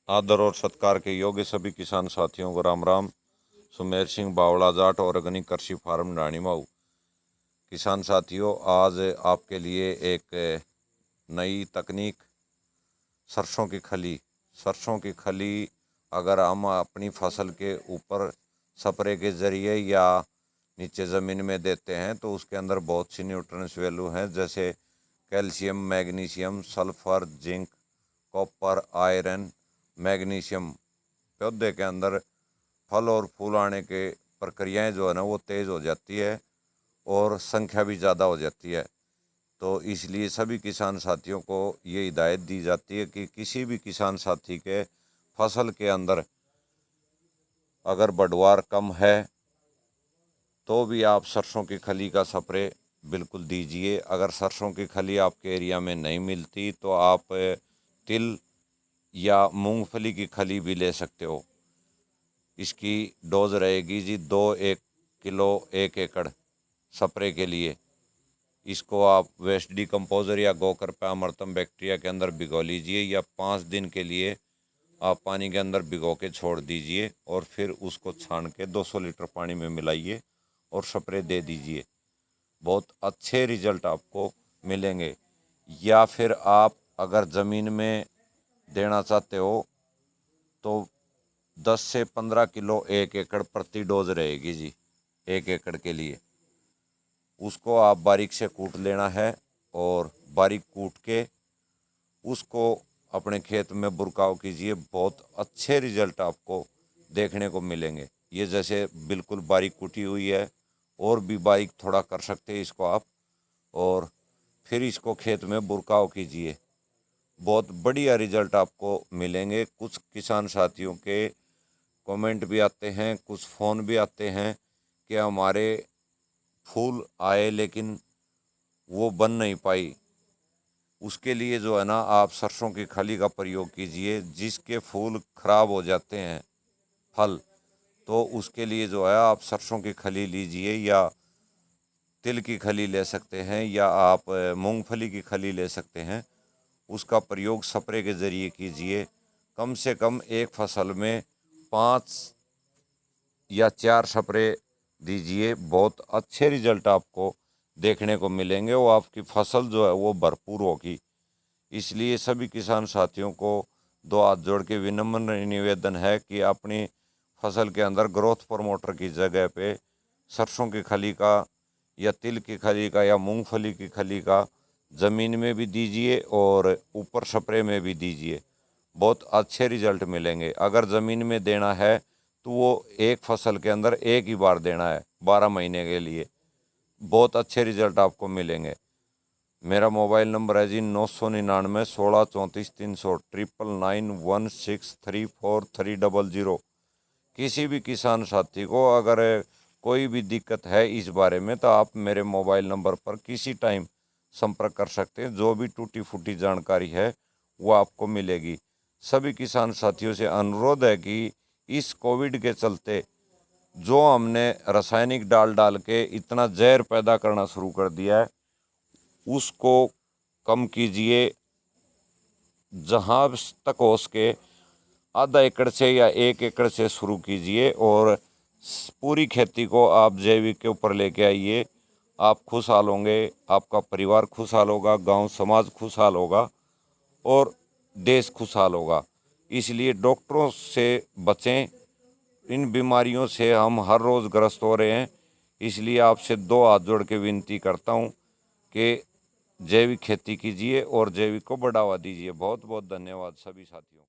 आदर और सत्कार के योग्य सभी किसान साथियों को राम राम। सुमेर सिंह बावड़ा जाट ऑर्गेनिक कृषि फार्म रानीमाऊ। किसान साथियों, आज आपके लिए एक नई तकनीक सरसों की खली अगर हम अपनी फसल के ऊपर स्प्रे के ज़रिए या नीचे ज़मीन में देते हैं तो उसके अंदर बहुत सी न्यूट्रिएंट्स वैल्यू हैं, जैसे calcium, magnesium, sulphur, zinc, copper, iron, magnesium. पौधे के अंदर फल और फूल आने के प्रक्रियाएं जो है ना वो तेज़ हो जाती है और संख्या भी ज़्यादा हो जाती है। तो इसलिए सभी किसान साथियों को ये हिदायत दी जाती है कि किसी भी किसान साथी के फसल के अंदर अगर बढ़वार कम है तो भी आप सरसों की खली का स्प्रे बिल्कुल दीजिए। अगर सरसों की खली आपके एरिया में नहीं मिलती तो आप तिल या मूंगफली की खली भी ले सकते हो। इसकी डोज रहेगी जी 1 किलो 1 एकड़ स्प्रे के लिए। इसको आप वेस्ट डिकम्पोजर या गोकर पे अमृतम बैक्टीरिया के अंदर भिगो लीजिए या 5 दिन के लिए आप पानी के अंदर भिगो के छोड़ दीजिए और फिर उसको छान के 200 लीटर पानी में मिलाइए और स्प्रे दे दीजिए। बहुत अच्छे रिजल्ट आपको मिलेंगे। या फिर आप अगर ज़मीन में देना चाहते हो तो 10 से 15 किलो 1 एकड़ प्रति डोज रहेगी जी 1 एकड़ के लिए। उसको आप बारीक से कूट लेना है और बारीक कूट के उसको अपने खेत में बुरकाव कीजिए। बहुत अच्छे रिजल्ट आपको देखने को मिलेंगे। ये जैसे बिल्कुल बारीक कूटी हुई है और भी बारीक थोड़ा कर सकते हैं इसको आप, और फिर इसको खेत में बुरकाव कीजिए। बहुत बढ़िया रिजल्ट आपको मिलेंगे। कुछ किसान साथियों के कमेंट भी आते हैं, कुछ फ़ोन भी आते हैं कि हमारे फूल आए लेकिन वो बन नहीं पाई। उसके लिए जो है ना आप सरसों की खली का प्रयोग कीजिए। जिसके फूल खराब हो जाते हैं फल, तो उसके लिए जो है आप सरसों की खली लीजिए या तिल की खली ले सकते हैं या आप मूंगफली की खली ले सकते हैं। उसका प्रयोग स्प्रे के ज़रिए कीजिए। कम से कम एक फसल में 5 या 4 स्प्रे दीजिए। बहुत अच्छे रिजल्ट आपको देखने को मिलेंगे। वो आपकी फसल जो है वो भरपूर होगी। इसलिए सभी किसान साथियों को 2 हाथ जोड़ के विनम्र निवेदन है कि अपनी फसल के अंदर ग्रोथ प्रमोटर की जगह पे सरसों की खली का या तिल की खली का या मूंगफली की खली का ज़मीन में भी दीजिए और ऊपर स्प्रे में भी दीजिए। बहुत अच्छे रिजल्ट मिलेंगे। अगर ज़मीन में देना है तो वो एक फसल के अंदर एक ही बार देना है 12 महीने के लिए। बहुत अच्छे रिजल्ट आपको मिलेंगे। मेरा मोबाइल नंबर है जी 999 16 34 300 99916343000। किसी भी किसान साथी को अगर कोई भी दिक्कत है इस बारे में तो आप मेरे मोबाइल नंबर पर किसी टाइम संपर्क कर सकते हैं। जो भी टूटी फूटी जानकारी है वो आपको मिलेगी। सभी किसान साथियों से अनुरोध है कि इस कोविड के चलते जो हमने रासायनिक डाल डाल के इतना जहर पैदा करना शुरू कर दिया है उसको कम कीजिए। जहाँ तक हो सके आधा एकड़ से या 1 एकड़ से शुरू कीजिए और पूरी खेती को आप जैविक के ऊपर लेके आइए। आप खुशहाल होंगे, आपका परिवार खुशहाल होगा, गांव समाज खुशहाल होगा और देश खुशहाल होगा। इसलिए डॉक्टरों से बचें। इन बीमारियों से हम हर रोज़ ग्रस्त हो रहे हैं। इसलिए आपसे 2 हाथ जोड़ के विनती करता हूँ कि जैविक खेती कीजिए और जैविक को बढ़ावा दीजिए। बहुत बहुत धन्यवाद सभी साथियों।